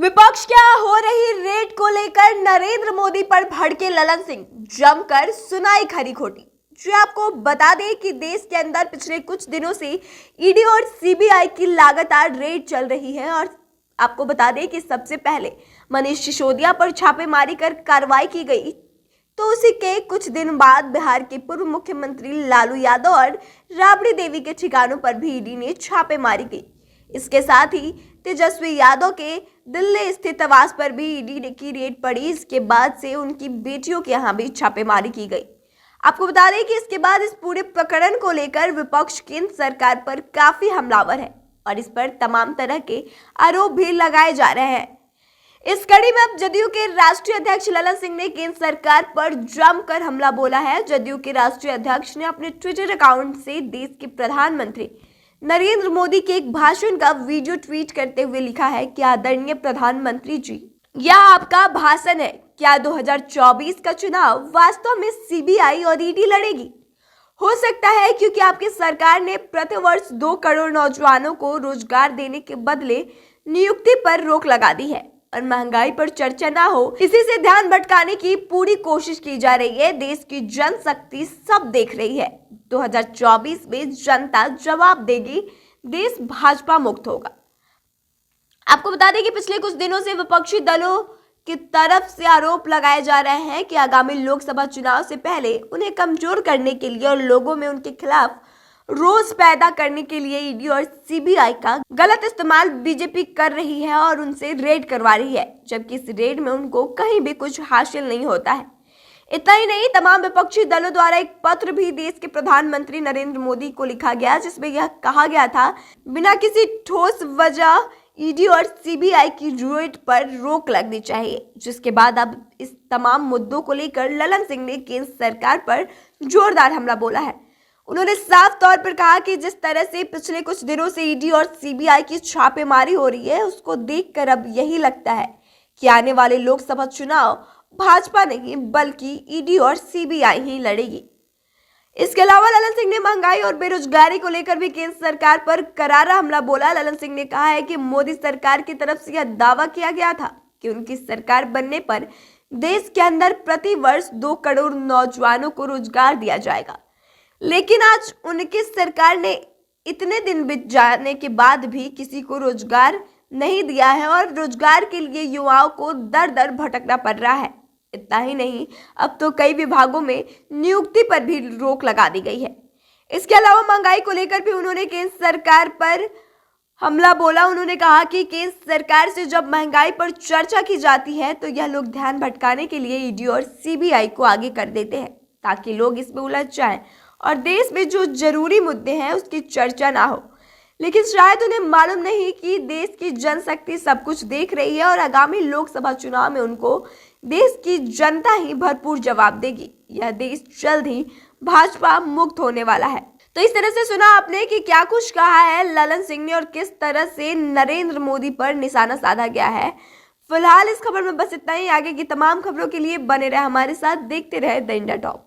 विपक्ष क्या हो रही रेड को लेकर नरेंद्र मोदी पर भड़के ललन सिंह, जमकर सुनाई खरी खोटी। जो आपको बता दें कि देश के अंदर पिछले कुछ दिनों से ईडी और सीबीआई की लगातार रेड चल रही है और आपको बता दें कि सबसे पहले मनीष सिसोदिया पर छापेमारी कर कार्रवाई की गई, तो उसी के कुछ दिन बाद बिहार के पूर्व मुख्यमंत्री लालू यादव और राबड़ी देवी के ठिकानों पर भी ईडी ने छापेमारी की। इसके साथ ही तेजस्वी यादव के दिल्ली स्थित आवास पर भी ईडी की रेड पड़ी। इसके बाद से उनकी बेटियों के यहाँ भी छापेमारी की गई। आपको बता दें कि इसके बाद इस पूरे प्रकरण को लेकर विपक्ष केंद्र सरकार पर काफी हमलावर है और इस पर तमाम तरह के आरोप भी लगाए जा रहे हैं। इस कड़ी में अब जदयू के राष्ट्रीय अध्यक्ष ललन सिंह ने केंद्र सरकार पर जमकर हमला बोला है। जदयू के राष्ट्रीय अध्यक्ष ने अपने ट्विटर अकाउंट से देश के प्रधानमंत्री नरेंद्र मोदी के एक भाषण का वीडियो ट्वीट करते हुए लिखा है कि आदरणीय प्रधानमंत्री जी, यह आपका भाषण है। क्या 2024 का चुनाव वास्तव में सीबीआई और ईडी लड़ेगी? हो सकता है क्योंकि आपकी सरकार ने प्रतिवर्ष 2 करोड़ नौजवानों को रोजगार देने के बदले नियुक्ति पर रोक लगा दी है और महंगाई पर चर्चा ना हो, इसी से ध्यान भटकाने की पूरी कोशिश की जा रही है। देश की जनशक्ति सब देख रही है। 2024 में जनता जवाब देगी, देश भाजपा मुक्त होगा। आपको बता दें कि पिछले कुछ दिनों से विपक्षी दलों की तरफ से आरोप लगाए जा रहे हैं कि आगामी लोकसभा चुनाव से पहले उन्हें कमजोर करने के लिए और लोगों में उनके खिलाफ रोष पैदा करने के लिए ईडी और सीबीआई का गलत इस्तेमाल बीजेपी कर रही है और उनसे रेड करवा रही है, जबकि इस रेड में उनको कहीं भी कुछ हासिल नहीं होता है। इतना ही नहीं, तमाम विपक्षी दलों द्वारा एक पत्र भी देश के प्रधानमंत्री नरेंद्र मोदी को लिखा गया, जिसमें यह कहा गया था बिना किसी ठोस वजह ईडी और सीबीआई की रेड पर रोक लगनी चाहिए। जिसके बाद अब इस तमाम मुद्दों को लेकर ललन सिंह ने केंद्र सरकार पर जोरदार हमला बोला है। उन्होंने साफ तौर पर कहा कि जिस तरह से पिछले कुछ दिनों से ईडी और सीबीआई की छापेमारी हो रही है, उसको देखकर अब यही लगता है कि आने वाले लोकसभा चुनाव भाजपा नहीं बल्कि ईडी और सीबीआई ही लड़ेगी। इसके अलावा ललन सिंह ने महंगाई और बेरोजगारी को लेकर भी केंद्र सरकार पर करारा हमला बोला। ललन सिंह ने कहा है कि मोदी सरकार की तरफ से यह दावा किया गया था कि उनकी सरकार बनने पर देश के अंदर प्रति वर्ष 2 करोड़ नौजवानों को रोजगार दिया जाएगा, लेकिन आज उनकी सरकार ने इतने दिन बीत जाने के बाद भी किसी को रोजगार नहीं दिया है और रोजगार के लिए युवाओं को दर दर भटकना पड़ रहा है। इतना ही नहीं, अब तो कई विभागों में नियुक्ति पर भी रोक लगा दी गई है। इसके अलावा महंगाई को लेकर भी उन्होंने केंद्र सरकार पर हमला बोला। उन्होंने कहा कि केंद्र सरकार से जब महंगाई पर चर्चा की जाती है तो यह लोग ध्यान भटकाने के लिए ईडी और सीबीआई को आगे कर देते हैं ताकि लोग इसमें उलझ जाएं और देश में जो जरूरी मुद्दे हैं उसकी चर्चा ना हो। लेकिन शायद उन्हें मालूम नहीं कि देश की जनशक्ति सब कुछ देख रही है और आगामी लोकसभा चुनाव में उनको देश की जनता ही भरपूर जवाब देगी। यह देश जल्द ही भाजपा मुक्त होने वाला है। तो इस तरह से सुना आपने कि क्या कुछ कहा है ललन सिंह ने और किस तरह से नरेंद्र मोदी पर निशाना साधा गया है। फिलहाल इस खबर में बस इतना ही। आगे की तमाम खबरों के लिए बने रहे हमारे साथ, देखते रहे द इंडिया टॉप।